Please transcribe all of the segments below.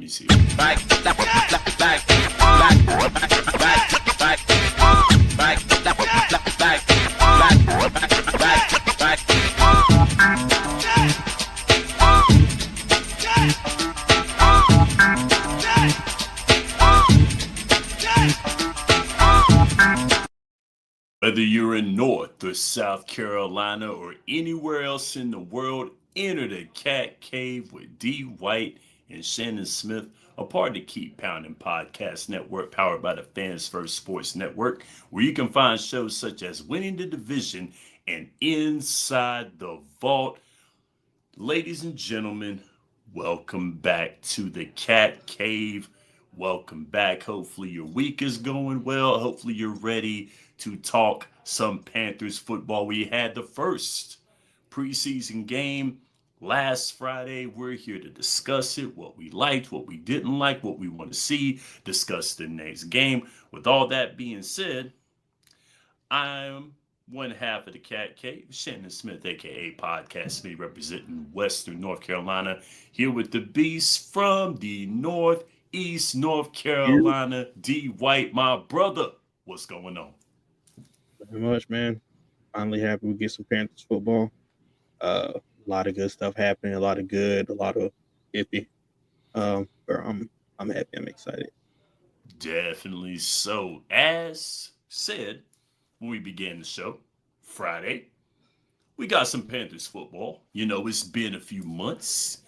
me see. Whether you're in North or South Carolina or anywhere else in the world, enter the Cat Cave with D. White and Shannon Smith, a part of the Keep Pounding Podcast Network powered by the Fans First Sports Network, where you can find shows such as Winning the Division and Inside the Vault. Ladies and gentlemen, welcome back to the Cat Cave. Welcome back. Hopefully your week is going well. Hopefully you're ready to talk some Panthers football. We had the first preseason game last Friday. We're here to discuss it, what we liked, what we didn't like, what we want to see, discuss the next game. With all that being said, I'm one half of the Cat Cave, Shannon Smith, aka Podcast Me, representing Western North Carolina, here with the beast from the Northeast North Carolina, D. White, my brother. What's going on? Very much, man. Finally happy we get some Panthers football. A lot of good stuff happening, a lot of good, a lot of iffy. But I'm happy, I'm excited. Definitely so. As said when we began the show Friday, we got some Panthers football. You know, it's been a few months.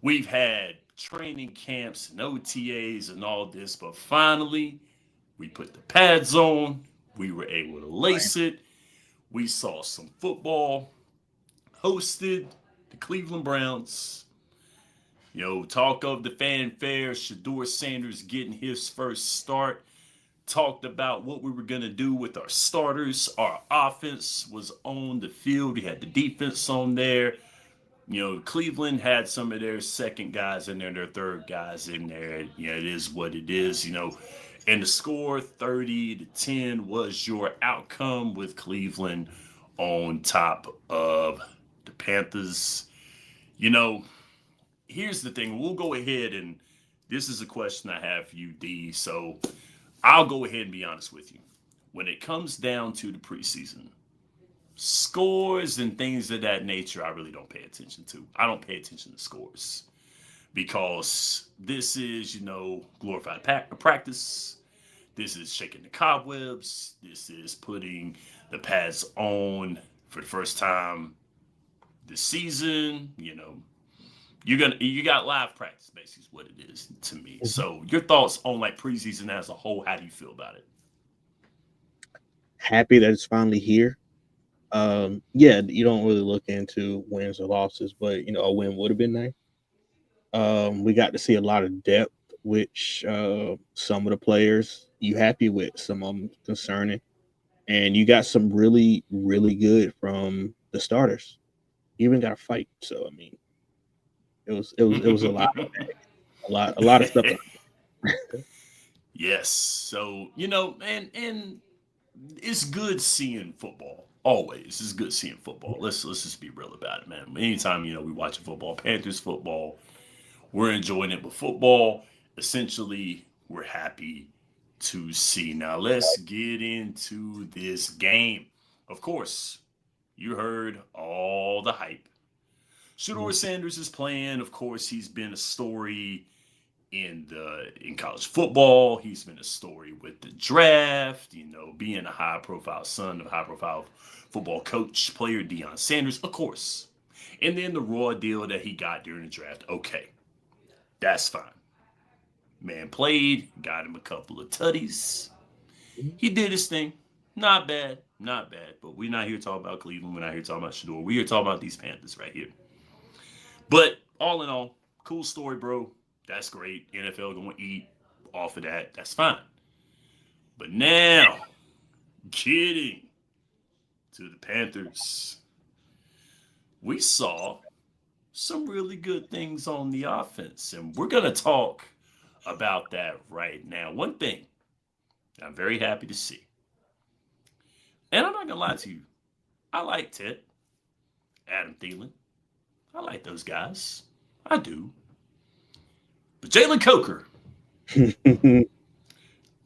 We've had training camps and OTAs and all this, but finally we put the pads on. We were able to lace it. We saw some football. Hosted the Cleveland Browns. You know, talk of the fanfare, Shedeur Sanders getting his first start. Talked about what we were going to do with our starters. Our offense was on the field. We had the defense on there. You know, Cleveland had some of their second guys in there, their third guys in there. You know, it is what it is, you know. And the score, 30-10, was your outcome with Cleveland on top of the Panthers. You know, here's the thing. We'll go ahead and this is a question I have for you, D. So I'll go ahead and be honest with you. When it comes down to the preseason, scores and things of that nature, I really don't pay attention to. I don't pay attention to scores because this is, you know, glorified practice. This is shaking the cobwebs. This is putting the pads on for the first time this season. You know, you got live practice, basically, is what it is to me. So, your thoughts on like preseason as a whole? How do you feel about it? Happy that it's finally here. Yeah, you don't really look into wins or losses, but you know, a win would have been nice. We got to see a lot of depth, which some of the players you happy with, some of them concerning, and you got some really, really good from the starters. You even got a fight, so I mean, it was a lot, a lot of stuff. Yes. So, you know, and it's good seeing football. Always, it's good seeing football. Let's just be real about it, man. Anytime you know we watch football, Panthers football, we're enjoying it. But football, essentially, we're happy to see. Now let's get into this game. Of course, you heard all the hype. Shedeur Sanders is playing. Of course, he's been a story in college football. He's been a story with the draft, you know, being a high-profile son of a high-profile football coach, player Deion Sanders, of course. And then the raw deal that he got during the draft. Okay, that's fine. Man played, got him a couple of tutties. He did his thing. Not bad, not bad. But we're not here talking about Cleveland. We're not here talking about Shedeur. We're here talking about these Panthers right here. But all in all, cool story, bro. That's great. NFL going to eat off of that. That's fine. But now, getting to the Panthers, we saw some really good things on the offense. And we're going to talk about that right now. One thing I'm very happy to see, and I'm not going to lie to you, I like Ted, Adam Thielen. I like those guys. I do. But Jalen Coker.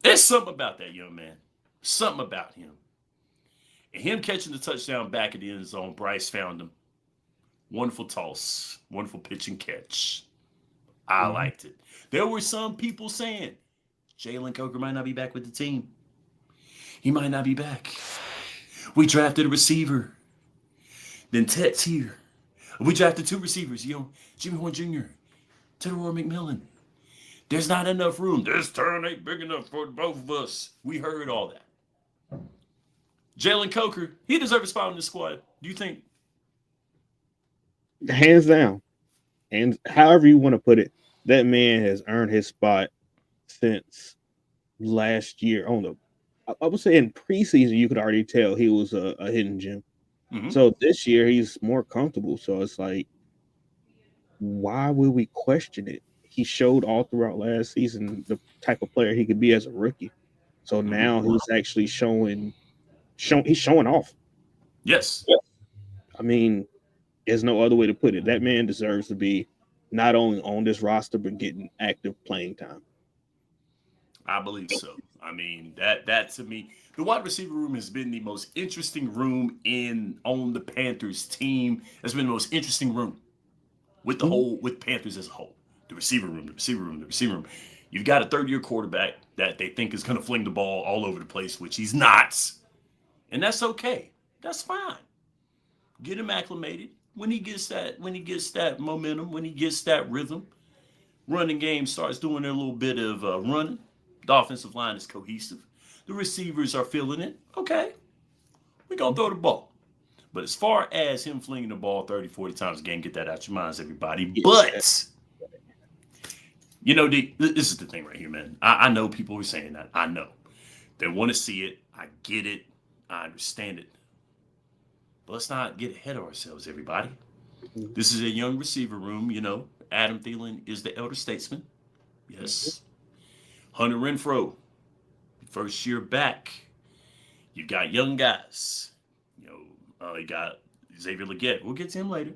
There's something about that young man. Something about him. And him catching the touchdown back at the end zone, Bryce found him. Wonderful toss. Wonderful pitch and catch. I liked it. There were some people saying Jalen Coker might not be back with the team. He might not be back. We drafted a receiver. Then Tet's here. We drafted two receivers, Jimmy Horn Jr., Tedor McMillan. There's not enough room. This turn ain't big enough for both of us. We heard all that. Jalen Coker, he deserves a spot in the squad. Do you think? Hands down. And however you want to put it, that man has earned his spot since last year. I would say in preseason, you could already tell he was a hidden gem. Mm-hmm. So this year, he's more comfortable. So it's like, why would we question it? He showed all throughout last season the type of player he could be as a rookie. So now he's actually he's showing off. Yes. I mean, there's no other way to put it. That man deserves to be not only on this roster, but getting active playing time. I believe so. I mean, that to me, the wide receiver room has been the most interesting room on the Panthers team. It's been the most interesting room with with Panthers as a whole. The receiver room. You've got a third-year quarterback that they think is going to fling the ball all over the place, which he's not. And that's okay. That's fine. Get him acclimated. When he gets that momentum, when he gets that rhythm, running game starts doing a little bit of running. The offensive line is cohesive. The receivers are feeling it. Okay, we're going to throw the ball. But as far as him flinging the ball 30, 40 times a game, get that out your minds, everybody. But, this is the thing right here, man. I know people are saying that. I know. They want to see it. I get it. I understand it. But let's not get ahead of ourselves, everybody. This is a young receiver room, Adam Thielen is the elder statesman. Yes. Hunter Renfrow, first year back. You got young guys. You got Xavier Legette. We'll get to him later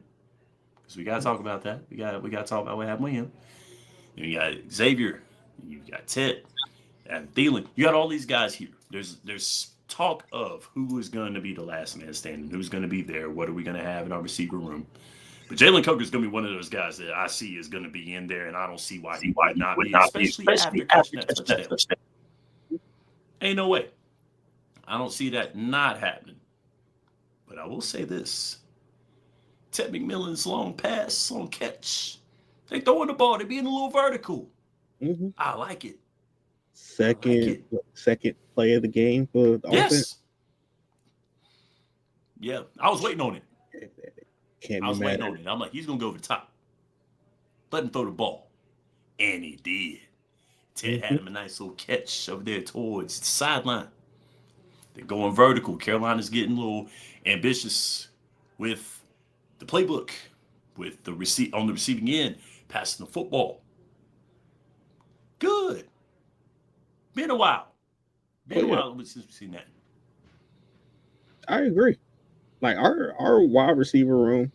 because we got to talk about that. We got to talk about what happened with him. You got Xavier. You got Ted. And Thielen. You got all these guys here. There's talk of who is going to be the last man standing, who's going to be there, what are we going to have in our receiver room. But Jalen Coker is going to be one of those guys that I see is going to be in there, and I don't see why he would not be, especially after catching that touchdown. Ain't no way. I don't see that not happening. But I will say this. Ted McMillan's long pass, long catch. They throwing the ball. They being a little vertical. Mm-hmm. I like it. Second play of the game for the offense. Yeah, I was waiting on it. Can't I was be waiting on it. I'm like, he's going to go over the top. Let him throw the ball. And he did. Ted had him a nice little catch over there towards the sideline. They're going vertical. Carolina's getting a little ambitious with the playbook, with the on the receiving end, passing the football. Good. Been a while. Since we've seen that. I agree. Like our wide receiver room,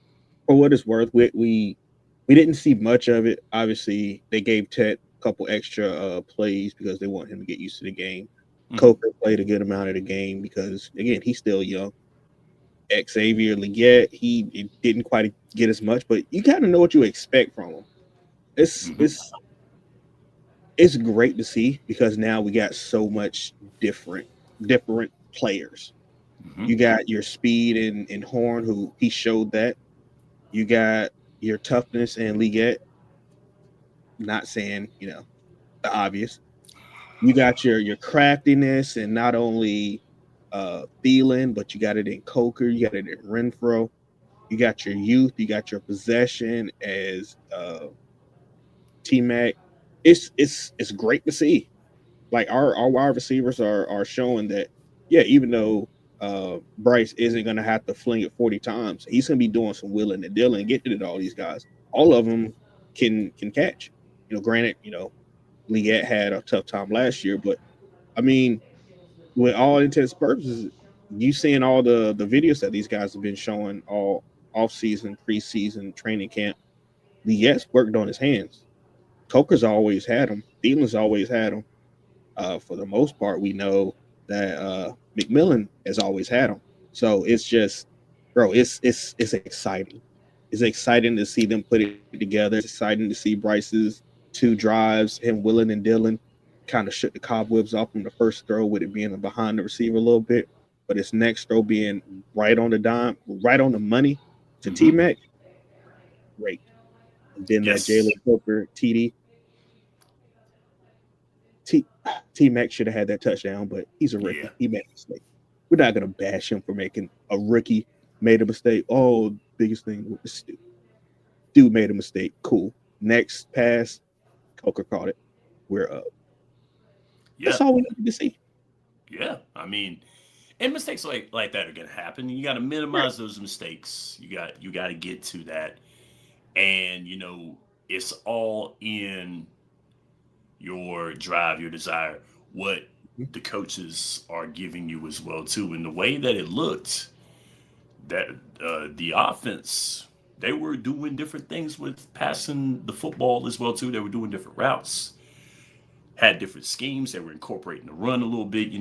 for what it's worth, we didn't see much of it. Obviously, they gave Ted a couple extra plays because they want him to get used to the game. Mm-hmm. Coker played a good amount of the game because, again, he's still young. Xavier Legette, he didn't quite get as much, but you kind of know what you expect from him. It's great to see because now we got so much different players. Mm-hmm. You got your speed in Horn, who he showed that. You got your toughness in Legette. Not saying, the obvious. You got your craftiness and not only Thielen, but you got it in Coker, you got it in Renfrow. You got your youth, you got your possession as T-Mac. It's great to see. Like our wide receivers are showing that, even though Bryce isn't going to have to fling it 40 times, he's going to be doing some willing and dealing, getting it to all these guys. All of them can catch. Granted, Legette had a tough time last year, but I mean, with all intents and purposes, you seeing all the videos that these guys have been showing all off-season, preseason, training camp, Legette's worked on his hands. Coker's always had them. Thielen's always had them. For the most part, we know that McMillan has always had them. So it's just, bro, it's exciting. It's exciting to see them put it together. It's exciting to see Bryce's two drives, him willing and Dylan kind of shook the cobwebs off from the first throw with it being behind the receiver a little bit. But his next throw being right on the dime, right on the money to T Mm-hmm. Mac, great. And then that Yes. Jalen Coker TD, T T Mac should have had that touchdown, but he's a Yeah. rookie. He made a mistake. We're not gonna bash him for making a rookie made a mistake. Oh, biggest thing with this dude made a mistake. Cool. Next pass, Coker caught it. We're up. That's Yeah. all we need to see. Yeah. I mean, and mistakes like that are gonna happen. You got to Right. minimize those mistakes. You got to get to that, and it's all in your drive, your desire, what Mhm. the coaches are giving you as well too. And the way that it looked, that the offense, they were doing different things with passing the football as well too. They were doing different routes, had different schemes. They were incorporating the run a little bit. You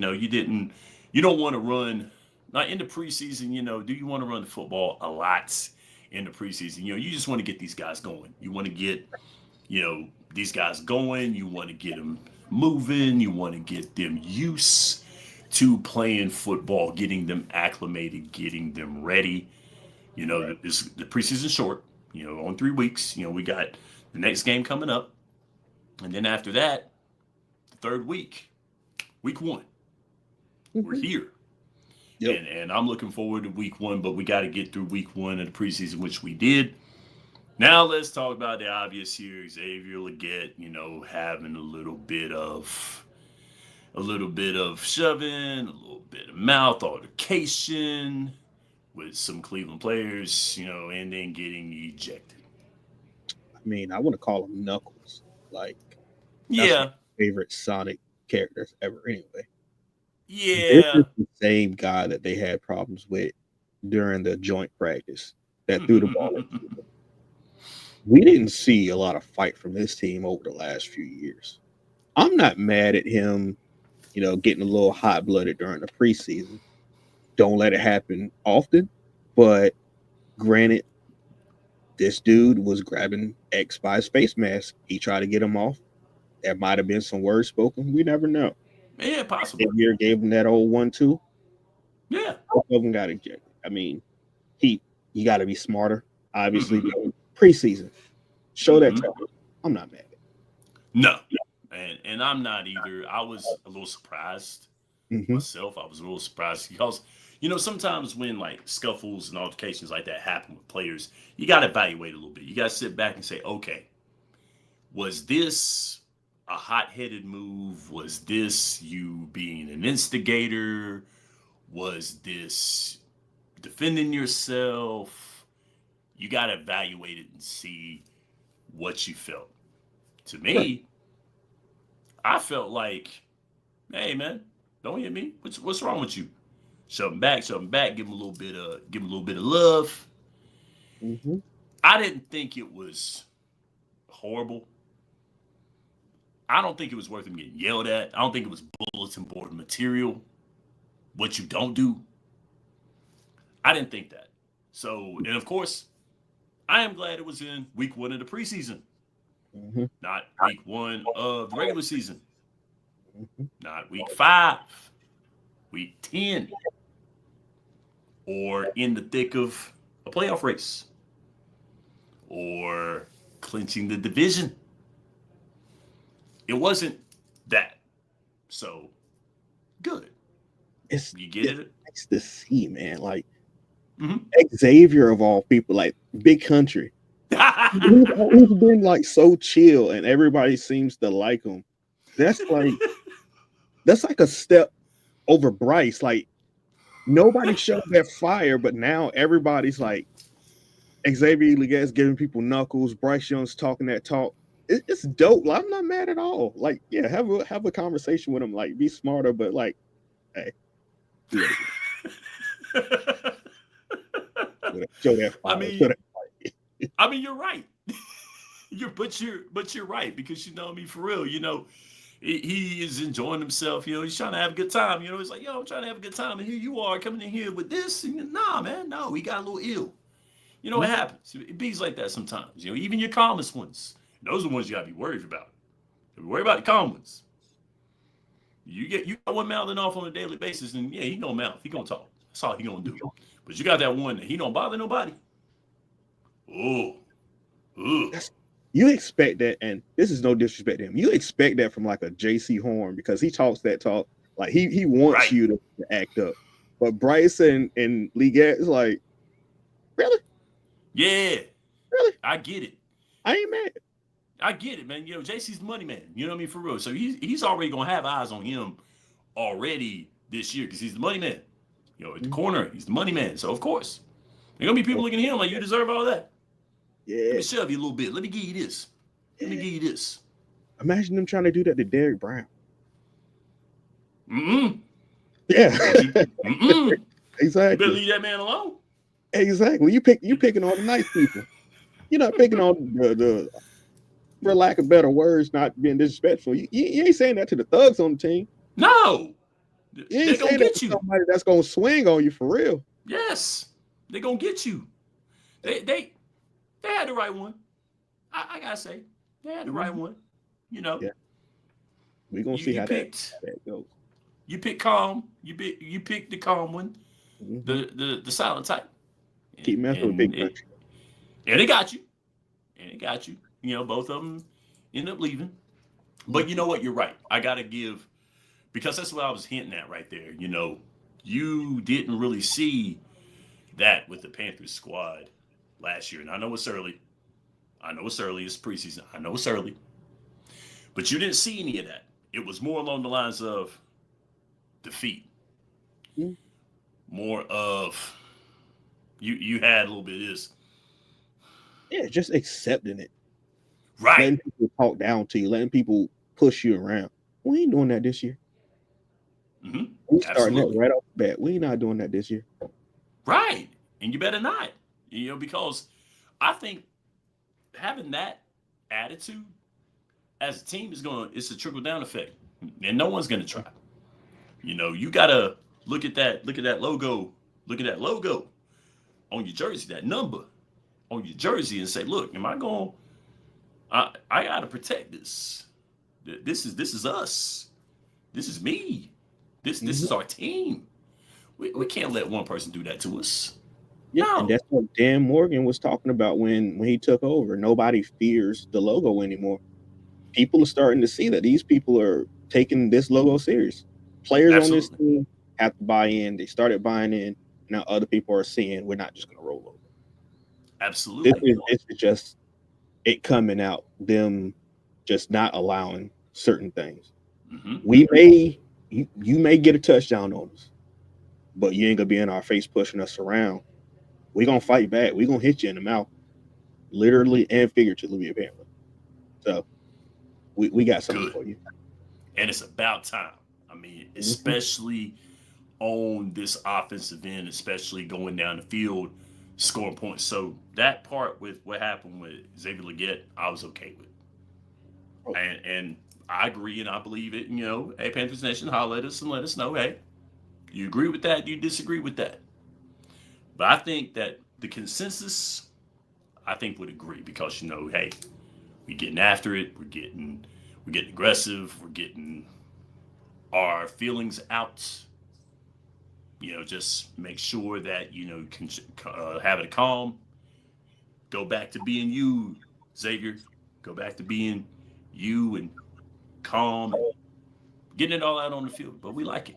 don't want to run. Not in the preseason, do you want to run the football a lot in the preseason? You just want to get these guys going. You want to get these guys going. You want to get them moving. You want to get them used to playing football, getting them acclimated, getting them ready. Right. The preseason short. On 3 weeks. We got the next game coming up, and then after that, the third week, week one, we're Mm-hmm. here. Yep. And I'm looking forward to week one, but we got to get through week one of the preseason, which we did. Now let's talk about the obvious here. Xavier Leggett, having a little bit of shoving, a little bit of mouth altercation with some Cleveland players, and then getting ejected. I mean, I want to call him Knuckles. Like that's one Yeah, of my favorite Sonic characters ever. Anyway, this is yeah. the same guy that they had problems with during the joint practice that threw the ball. We didn't see a lot of fight from this team over the last few years. I'm not mad at him, getting a little hot blooded during the preseason. Don't let it happen often, but granted, this dude was grabbing X by his face mask. He tried to get him off. There might have been some words spoken. We never know. Yeah, possibly. Xavier gave him that old 1-2. Yeah. Both of them got ejected. I mean, he you got to be smarter. Obviously, preseason show that Hmm. talent. I'm not mad. No. And I'm not either. I was a little surprised Mm-hmm. myself. I was a little surprised because, sometimes when like scuffles and altercations like that happen with players, you got to evaluate a little bit. You got to sit back and say, okay, was this a hot headed move? Was this you being an instigator? Was this defending yourself? You got to evaluate it and see what you felt. To Right. me, I felt like, hey man, don't hit me. What's wrong with you? Shove him back, give him a little bit of love. Mm-hmm. I didn't think it was horrible. I don't think it was worth him getting yelled at. I don't think it was bulletin board material. What you don't do. I didn't think that. So, and of course, I am glad it was in week one of the preseason, Mm-hmm. not week one of the regular season, Mm-hmm. not week five, week 10, or in the thick of a playoff race, or clinching the division. It wasn't that. So, good. You get It's it? nice to see, man. Like Mm-hmm. Xavier of all people, like big country. He's always been like so chill, and everybody seems to like him. That's like that's like a step over Bryce. Like nobody showed that fire, but now everybody's like Xavier Leggett giving people knuckles. Bryce Young's talking that talk. It's dope. Like, I'm not mad at all. Like, yeah, have a conversation with him. Like, be smarter, but like, hey, do it again. Show that I fire. Show mean, that fire. I mean, you're right. You're right, because you know, I mean, for real, you know, he is enjoying himself. You know, he's trying to have a good time. You know, he's like, yo, I'm trying to have a good time, and here you are coming in here with this. And nah, man, no, he got a little ill. You know, it Mhm. happens. It bees like that sometimes. You know, even your calmest ones, those are the ones you gotta be worried about. Worry about the calm ones. You got one mouthing off on a daily basis, and yeah, he gonna mouth, he gonna talk. That's all he gonna do. But you got that one that he don't bother nobody. Oh, oh, That's you expect that, and this is no disrespect to him. You expect that from like a JC Horn because he talks that talk. Like he wants right. you to act up. But Bryce and Leggett is like, really? Yeah, Really? I get it. I ain't mad. I get it, man. You know, JC's the money man. You know what I mean, for real. So he's already gonna have eyes on him already this year because he's the money man. You know, at the Mhm. corner, he's the money man. So of course, there gonna be people looking at him like you deserve all that. Let Yeah, me shove you a little bit. Let me give you this. Let me yeah. give you this. Imagine them trying to do that to Derek Brown. Mm-mm. Yeah, Don't you? Mm-mm. You better exactly. leave that man alone. Exactly. You picking on the nice people. You're not picking on the for lack of better words, not being disrespectful. You ain't saying that to the thugs on the team. No, You they ain't gonna saying that to get you. somebody that's gonna swing on you for real. Yes, they gonna get you. They they they had the right one. I gotta say, they had the right Mhm. one. You know, Yeah, we gonna you see you how that picked goes. you picked calm. You picked the calm one, Hmm. the silent type, Keep and messing with Big and Country. it, and it got you, and it got you. You know, both of them end up leaving. But you Mhm. know what? You're right. I gotta give, because that's what I was hinting at right there. You know, you didn't really see that with the Panthers squad last year, and I know it's early. I know it's early. It's preseason. I know it's early, but you didn't see any of that. It was more along the lines of defeat, Mhm. more of you had a little bit of this. Yeah, just accepting it, Right. letting people talk down to you, letting people push you around. We ain't doing that this year. Mm-hmm. We starting that Absolutely. right off the bat. We ain't not doing that this year. Right. And you better not. You know, because I think having that attitude as a team is going to, it's a trickle down effect. And no one's going to try. You know, you got to look at that logo, look at that logo on your jersey, that number on your jersey, and say, look, am I going, I got to protect this. This is us. This is me. This Mhm. is our team. We can't let one person do that to us. Yeah, and No. that's what Dan Morgan was talking about when he took over. Nobody fears the logo anymore. People are starting to see that these people are taking this logo serious. Players on this Absolutely. team have to buy in. They started buying in. Now other people are seeing we're not just going to roll over. Absolutely. This is just it coming out. Them just not allowing certain things. Mm-hmm. We may you may get a touchdown on us, but you ain't gonna be in our face pushing us around. We gonna fight back. We gonna hit you in the mouth, literally and figuratively, apparently. So we got something Good. for you. And it's about time. I mean, Mhm. especially on this offensive end, especially going down the field, scoring points. So that part with what happened with Xavier Leggett, I was okay with. Oh, And I agree and I believe it. You know, hey, Panthers Nation, holler at us and let us know, hey, you agree with that? Do you disagree with that? But I think that the consensus, I think, would agree because, you know, hey, we're getting after it. We're getting aggressive. We're getting our feelings out. You know, just make sure that you know you can have it calm. Go back to being you, Xavier. Go back to being you and calm and getting it all out on the field. But we like it.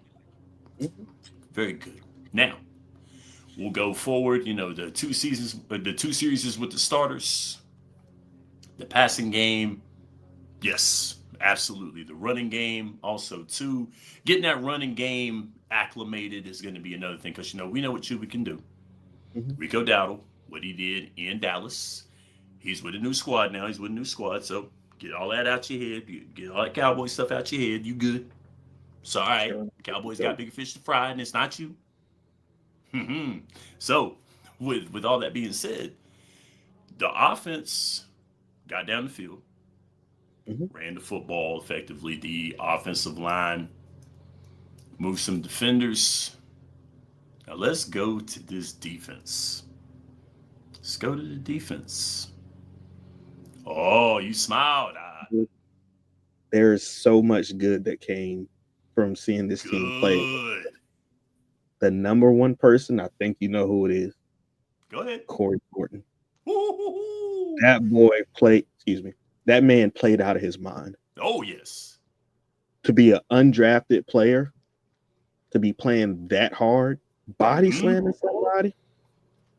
mhm. Very good. Now we'll go forward. You know, the two series with the starters, the passing game. Yes, absolutely. The running game also too. Getting that running game acclimated is going to be another thing because you know we know what Chuba can do. Mhm. Rico Dowdle, what he did in Dallas. He's with a new squad now. He's with a new squad. So get all that out your head. Get all that Cowboy stuff out your head. You good. It's all right. Sure. Cowboys got Go. bigger fish to fry, and it's not you. So, with all that being said, the offense, got down the field, Mhm. ran the football effectively. The offensive line moved some defenders. Now let's go to this defense. Let's go to the defense. Oh, you smiled. There's so much good that came from seeing this team play. Good. The number one person, I think you know who it is. Go ahead. Corey Thornton. Woo-hoo-hoo. That boy played, excuse me, that man played out of his mind. Oh, yes. To be an undrafted player, to be playing that hard, body slamming somebody,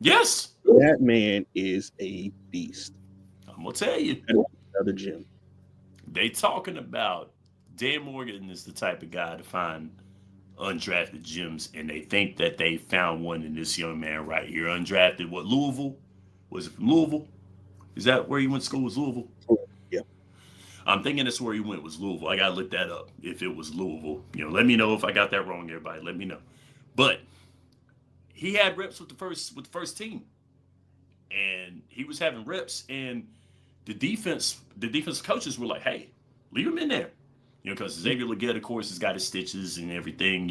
Yes. that man is a beast. I'm going to tell you. Another gym. They talking about Dan Morgan is the type of guy to find undrafted gems, and they think that they found one in this young man right here. Undrafted, what, Louisville? Was it from Louisville? Is that where he went to school? Was Louisville? Yeah. I'm thinking that's where he went was Louisville. I gotta look that up if it was Louisville. Let me know if I got that wrong, everybody. Let me know. But he had reps with the first team. And he was having reps, and the defense coaches were like, hey, leave him in there. Because Xavier Legette, of course, has got his stitches and everything,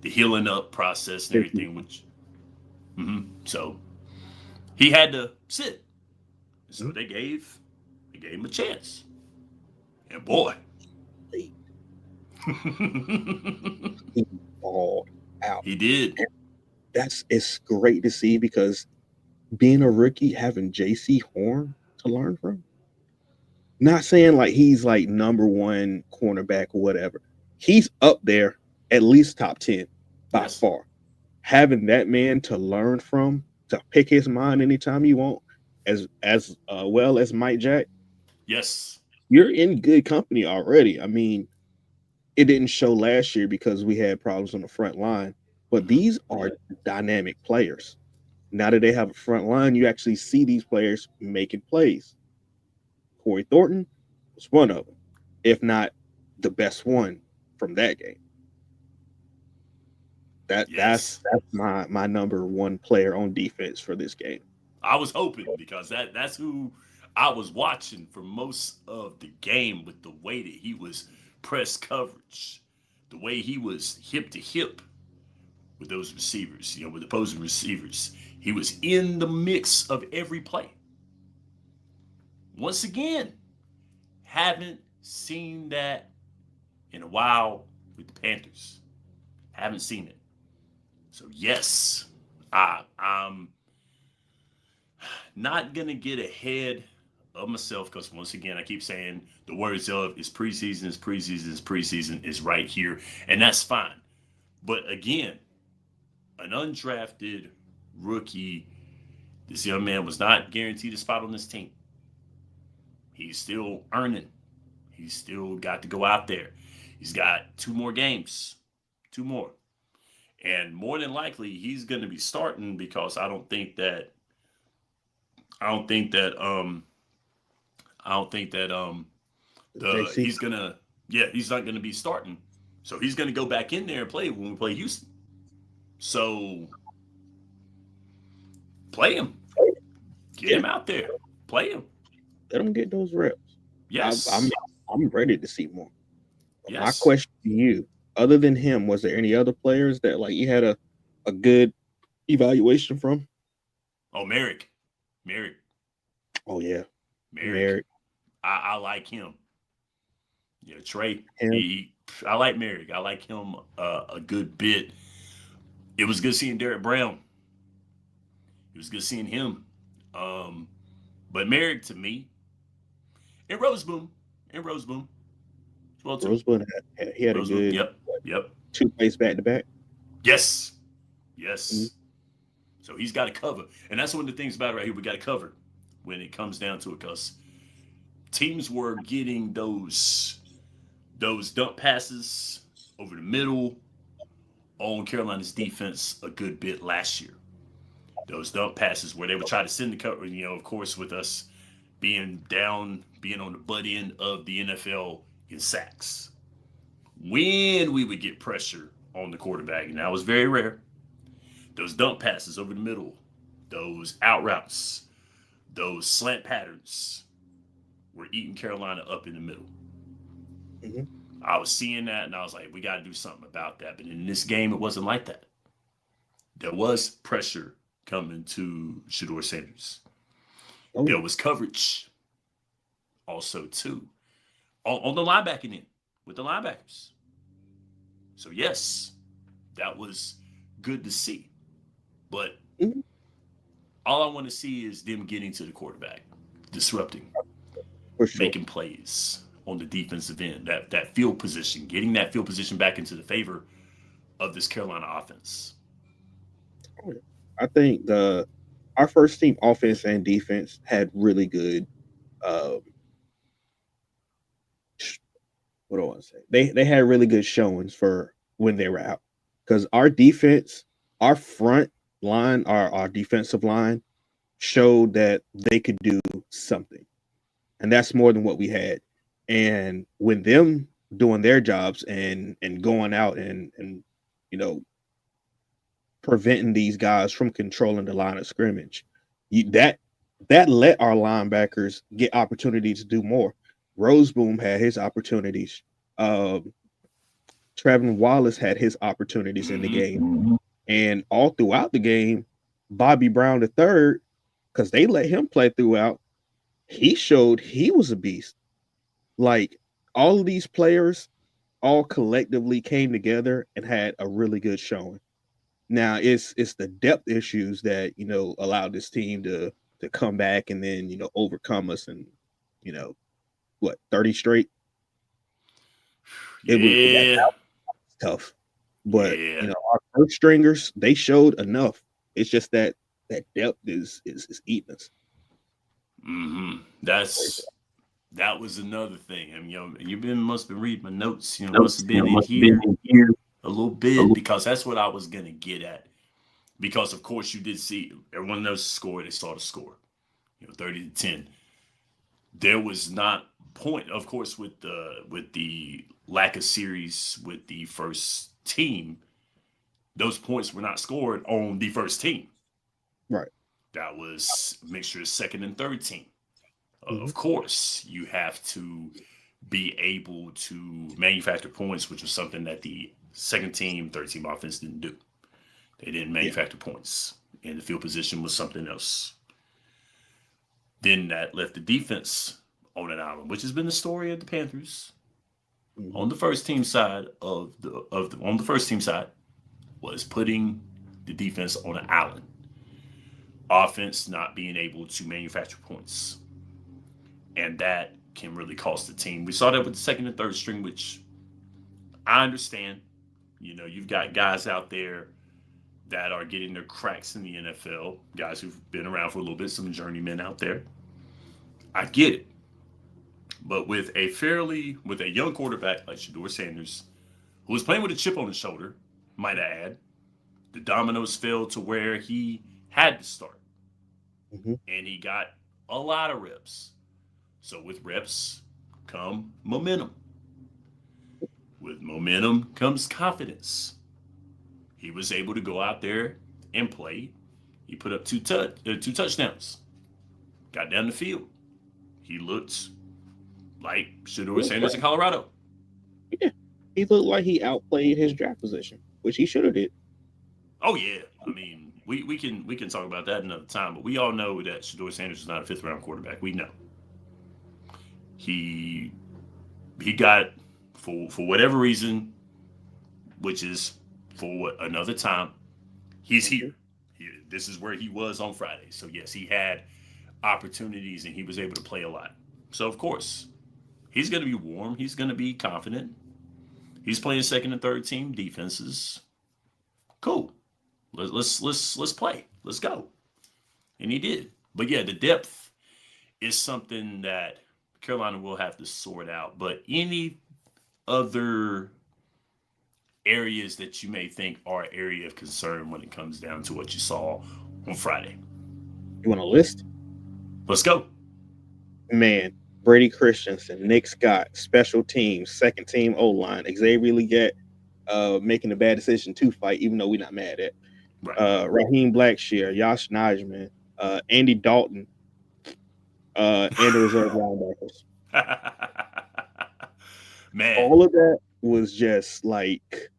the healing up process and everything, which so he had to sit. So they gave him a chance. And boy. He balled out. He did. It's great to see because being a rookie, having JC Horn to learn from. Not saying like he's like number one cornerback or whatever. He's up there at least top 10 by far. Having that man to learn from, to pick his mind anytime you want, as well as Mike Jack. Yes. You're in good company already. I mean, it didn't show last year because we had problems on the front line, but these are dynamic players. Now that they have a front line, you actually see these players making plays. Corey Thornton was one of them, if not the best one from that game. That's my number one player on defense for this game. I was hoping because that's who I was watching for most of the game with the way that he was press coverage, the way he was hip to hip with those receivers, with opposing receivers. He was in the mix of every play. Once again, haven't seen that in a while with the Panthers. Haven't seen it. So yes, I'm not gonna get ahead of myself because once again I keep saying the words of is preseason is right here, and that's fine. But again, an undrafted rookie, this young man was not guaranteed a spot on this team. He's still earning. He's still got to go out there. He's got 2 more games. 2 more. And more than likely he's going to be starting because he's not going to be starting. So he's going to go back in there and play when we play Houston. So play him. Get him out there. Play him. Let him get those reps. Yes. I'm ready to see more. Yes. My question to you, other than him, was there any other players that like you had a good evaluation from? Oh, Merrick. Oh yeah. Merrick. I like him. Yeah, Trey. I like Merrick. I like him a good bit. It was good seeing Derek Brown. It was good seeing him. But Merrick to me, and Roseboom. Well, Roseboom he had Roseboom, a good yep. 2 plays back to back. Yes. So he's got to cover. And that's one of the things about it right here. We got to cover when it comes down to it because teams were getting those dump passes over the middle on Carolina's defense a good bit last year. Those dump passes where they would try to send the cover, of course, with us being on the butt end of the NFL in sacks. When we would get pressure on the quarterback, and that was very rare, those dump passes over the middle, those out routes, those slant patterns, were eating Carolina up in the middle. Mhm. I was seeing that and I was like, we got to do something about that. But in this game, it wasn't like that. There was pressure coming to Shador Sanders. Oh There yeah. was coverage also too on the linebacking end with the linebackers. So yes, that was good to see. But Mhm. all I want to see is them getting to the quarterback, disrupting, For sure. making plays on the defensive end, that field position, getting that field position back into the favor of this Carolina offense. Oh, yeah. I think the our first team offense and defense had really good. Um, what do I want to say? They had really good showings for when they were out because our defense, our front line, our defensive line showed that they could do something, and that's more than what we had. And when them doing their jobs and going out and you know preventing these guys from controlling the line of scrimmage. That let our linebackers get opportunities to do more. Roseboom had his opportunities. Um, Trevin Wallace had his opportunities in the Mm-hmm. game, and all throughout the game, Bobby Brown the third, because they let him play throughout. He showed he was a beast. Like all of these players, all collectively came together and had a really good showing. Now it's the depth issues that allowed this team to come back and then overcome us and you know what 30 straight. That Yeah, was tough, but yeah. our first stringers they showed enough. It's just that depth is eating us. Mm-hmm. That was another thing. I mean, you've been must have been reading my notes. Must Notes, have been in must have been here in here a little a bit little. because that's what I was gonna get at. Because of course you did see everyone knows the score. They saw the score. 30-10. There was not point, of course, with the lack of series with the first team. Those points were not scored on the first team. Right. That was a mixture of second and third team. Mhm. Of course, you have to be able to manufacture points, which was something that the second team, third team offense didn't do. They didn't Yeah. manufacture points, and the field position was something else. Then that left the defense on an island, which has been the story of the Panthers Mhm. on the first team side on the first team side was putting the defense on an island. Offense not being able to manufacture points, and that can really cost the team. We saw that with the second and third string, which I understand. You've got guys out there that are getting their cracks in the NFL, guys who've been around for a little bit, some journeymen out there. I get it. But with a young quarterback like Shador Sanders, who was playing with a chip on his shoulder, might I add, the dominoes fell to where he had to start. Mhm. And he got a lot of reps. So with reps come momentum. With momentum comes confidence. He was able to go out there and play. He put up two touchdowns. Got down the field. He looked like He Shador looked Sanders great. in Colorado. Yeah. He looked like he outplayed his draft position, which he should have did. Oh yeah, I mean we can talk about that another time, but we all know that Shador Sanders is not a fifth round quarterback. We know he he got for whatever reason, which is for another time. He's here. Mhm. This is where he was on Friday. So yes, he had opportunities and he was able to play a lot. So of course he's going to be warm. He's going to be confident. He's playing second and third team defenses. Cool. Let's play. Let's go. And he did. But yeah, the depth is something that Carolina will have to sort out. But any other areas that you may think are an area of concern when it comes down to what you saw on Friday? You want a list? Let's go. Man, Brady Christensen, Nick Scott, special teams, second team O line, Xavier Leggett making a bad decision to fight, even though we're not mad at. Right. Raheem Blackshear, Josh Nijman, Andy Dalton. and the reserve linebackers. Man. All of that was just like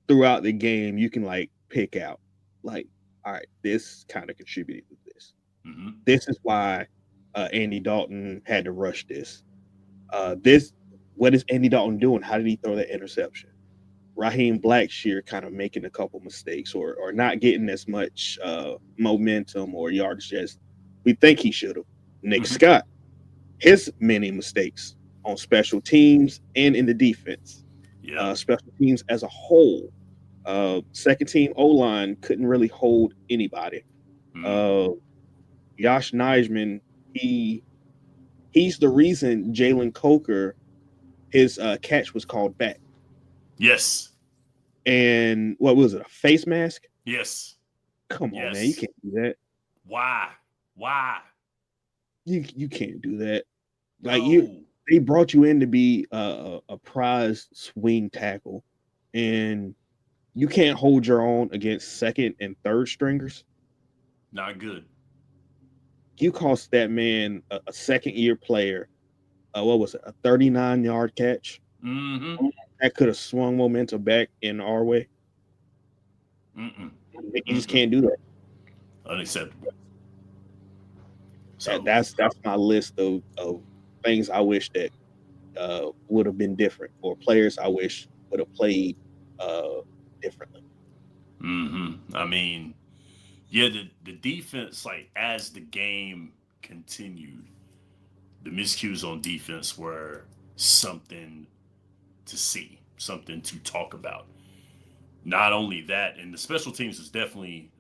throughout the game, you can like pick out, like, all right, this kind of contributed to this. Mm-hmm. This is why Andy Dalton had to rush this. This, what is Andy Dalton doing? How did he throw that interception? Raheem Blackshear kind of making a couple mistakes or not getting as much momentum or yardage as we think he should have. Nick Mm-hmm. Scott, his many mistakes on special teams and in the defense. Yep. Special teams as a whole. Second team O line couldn't really hold anybody. Mm-hmm. Uh, Josh Nijman, he's the reason Jalen Coker, his catch was called back. Yes. And what was it? A face mask? Yes. Come on, man, you Yes. can't do that. Why? Why? You can't do that. Like No. they brought you in to be a prize swing tackle, and you can't hold your own against second and third stringers. Not good. You cost that man a second year player. What was it? A 39-yard catch Mm-hmm. that could have swung momentum back in our way. Mm-mm. You just Mm-mm. can't do that. Unacceptable. That So, that's my list of things I wish that would have been different, or players I wish would have played uh, differently. I mean, yeah, the defense, like as the game continued, the miscues on defense were something to see, something to talk about. Not only that, and the special teams is definitely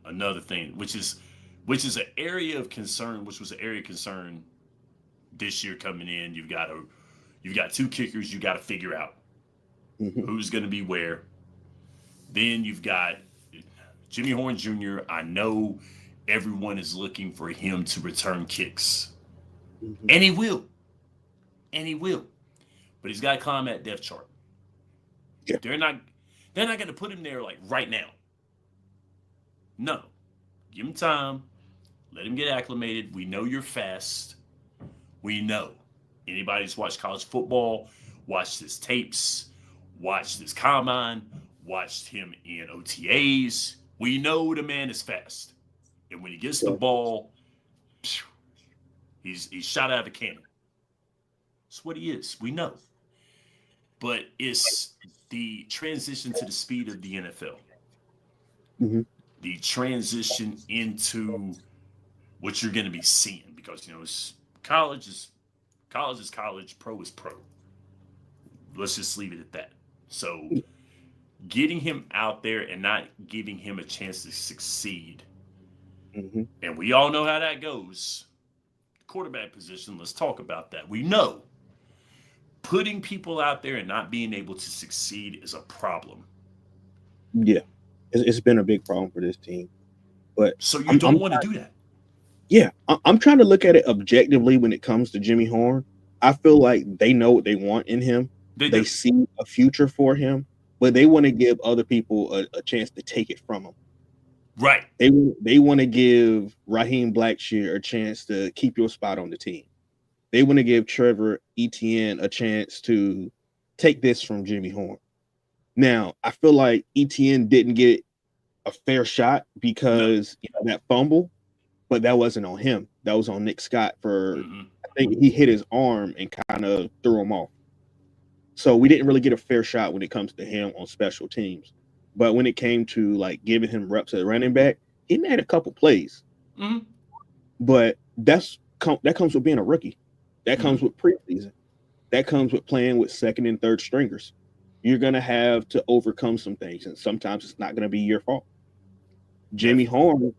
another thing, which is an area of concern, which was an area of concern this year coming in. You've got two kickers you got to figure out Mhm. who's going to be where. Then you've got Jimmy Horn Jr. I know everyone is looking for him to return kicks, Mhm. and he will, and he will. But he's got to climb that depth chart. Yeah. They're not, they're not going to put him there like right now. No, give him time. Let him get acclimated. We know you're fast. We know. Anybody who's watched college football, watched his tapes, watched his combine, watched him in OTAs. We know the man is fast. And when he gets the Yeah. ball, he's shot out of a cannon. That's what he is. We know. But it's the transition to the speed of the NFL, Mhm. the transition into what you're going to be seeing because it's college is college is college, pro is pro. Let's just leave it at that. So getting him out there and not giving him a chance to succeed, Mhm. and we all know how that goes. Quarterback position, let's talk about that. We know putting people out there and not being able to succeed is a problem. Yeah, it's been a big problem for this team. But So you I'm don't want to do that. yeah, I'm trying to look at it objectively when it comes to Jimmy Horn. I feel like they know what they want in him. They They do. see a future for him, but they want to give other people a chance to take it from him. Right. They want to give Raheem Blackshear a chance to keep your spot on the team. They want to give Trevor Etienne a chance to take this from Jimmy Horn. Now, I feel like Etienne didn't get a fair shot No. because that fumble, but that wasn't on him. That was on Nick Scott for Mm-hmm. I think he hit his arm and kind of threw him off. So we didn't really get a fair shot when it comes to him on special teams. But when it came to like giving him reps at running back, he made a couple plays. Mm-hmm. But that comes with being a rookie. That Mm-hmm. comes with preseason. That comes with playing with second and third stringers. You're gonna have to overcome some things, and sometimes it's not gonna be your fault. Jimmy Definitely. Horn,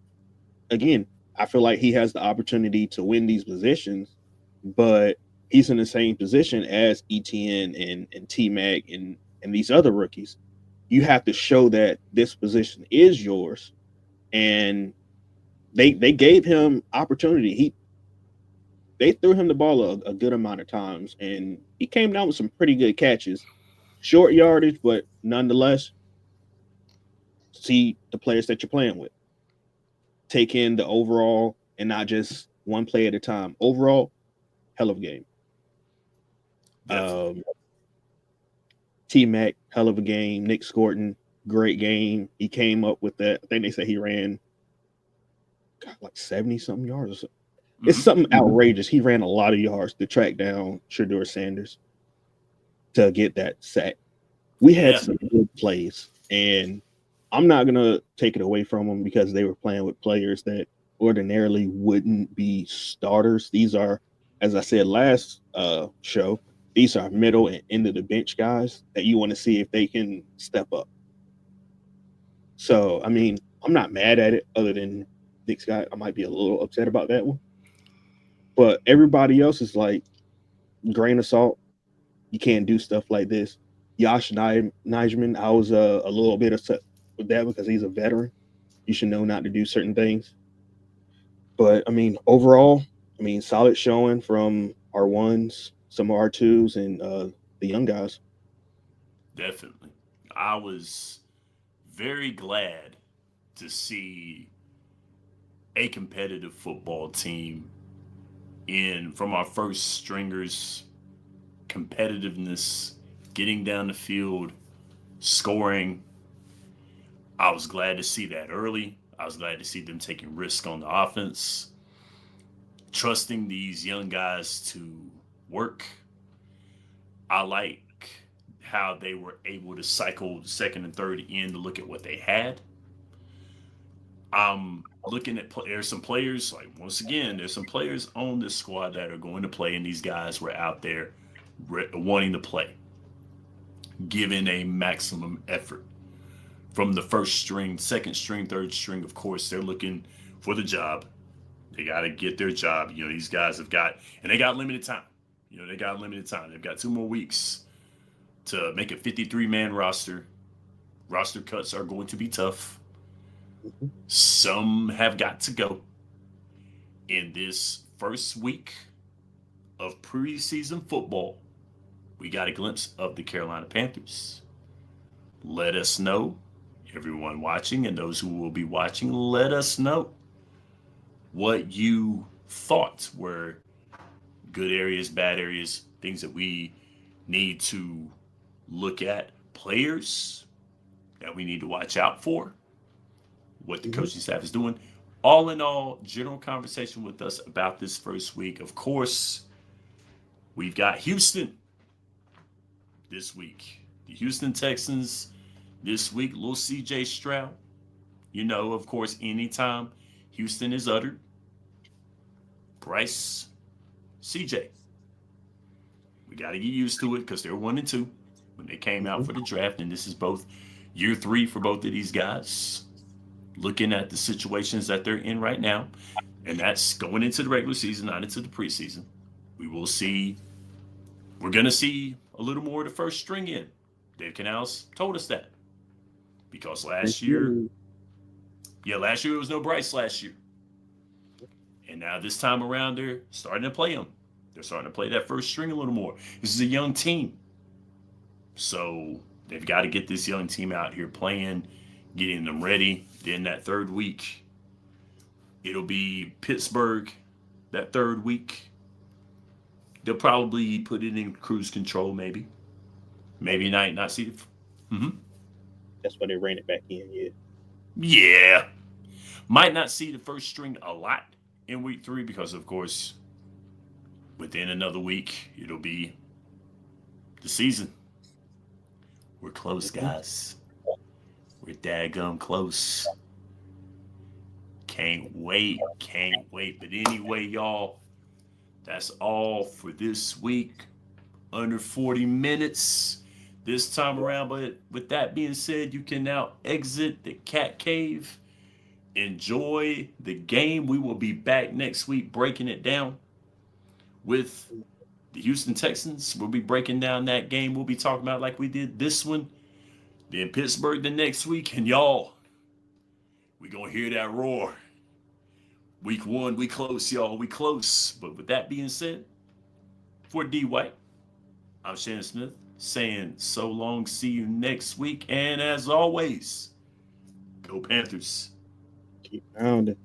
again, I feel like he has the opportunity to win these positions, but he's in the same position as ETN and T Mac and these other rookies. You have to show that this position is yours, and they gave him opportunity. They threw him the ball a good amount of times, and he came down with some pretty good catches, short yardage, but nonetheless, see the players that you're playing with. Take in the overall and not just one play at a time. Overall, hell of a game. Definitely. T Mac, hell of a game. Nick Scorton, great game. He came up with that. I think they said he ran like 70 something yards or something. It's Mm-hmm. something outrageous. He ran a lot of yards to track down Shedeur Sanders to get that sack. We had Yeah, some good plays, and I'm not gonna take it away from them because they were playing with players that ordinarily wouldn't be starters. These are, as I said last show, these are middle and end of the bench guys that you want to see if they can step up. So, I mean, I'm not mad at it, other than Nick Scott. I might be a little upset about that one, but everybody else is like grain of salt. You can't do stuff like this. Yash Nijman, I was a little bit upset with that because he's a veteran. You should know not to do certain things. But I mean, overall, I mean, solid showing from our ones, some of our twos, and the young guys. definitely. I was very glad to see a competitive football team in from our first stringers, competitiveness, getting down the field, scoring. I was glad to see that early. I was glad to see them taking risk on the offense, trusting these young guys to work. I like how they were able to cycle the second and third in to look at what they had. I'm looking at there's some players like once again there's some players on this squad that are going to play, and these guys were out there wanting to play, giving a maximum effort from the first string, second string, third string. Of course, they're looking for the job. They got to get their job. You know, these guys have got, and they got limited time. You know, they got limited time. They've got 2 more weeks to make a 53-man roster. Roster cuts are going to be tough. Mhm. Some have got to go in this first week of preseason football. We got a glimpse of the Carolina Panthers. Let us know, everyone watching and those who will be watching, let us know what you thought were good areas, bad areas, things that we need to look at, players that we need to watch out for, what the Mhm. coaching staff is doing. All in all, general conversation with us about this first week. Of course, we've got Houston this week. The Houston Texans this week, little CJ Stroud. You know, of course, anytime Houston is uttered, Bryce, CJ. We got to get used to it because they're 1-2 when they came out Mhm. for the draft, and this is both year 3 for both of these guys. Looking at the situations that they're in right now, and that's going into the regular season, not into the preseason. We will see. We're going to see a little more of the first string in. Dave Canals told us that because Thank last year, you. yeah, last year it was no Bryce last year, and now this time around they're starting to play him. They're starting to play that first string a little more. This is a young team, so they've got to get this young team out here playing, getting them ready. Then that third week, it'll be Pittsburgh. That third week, they'll probably put it in cruise control, maybe not see it. Mm-hmm. That's why they ran it back in. Yeah. Yeah, might not see the first string a lot in week 3 because, of course, within another week it'll be the season. We're close, Mhm. guys. We're daggum close. Can't wait. But anyway, y'all, that's all for this week. Under 40 minutes this time around. But with that being said, you can now exit the cat cave. Enjoy the game. We will be back next week breaking it down with the Houston Texans. We'll be breaking down that game. We'll be talking about like we did this one. Then Pittsburgh the next week. And y'all, we going to hear that roar. Week 1, we close, y'all. We close. But with that being said, for D White, I'm Shannon Smith saying so long. See you next week. And as always, go Panthers. Keep pounding.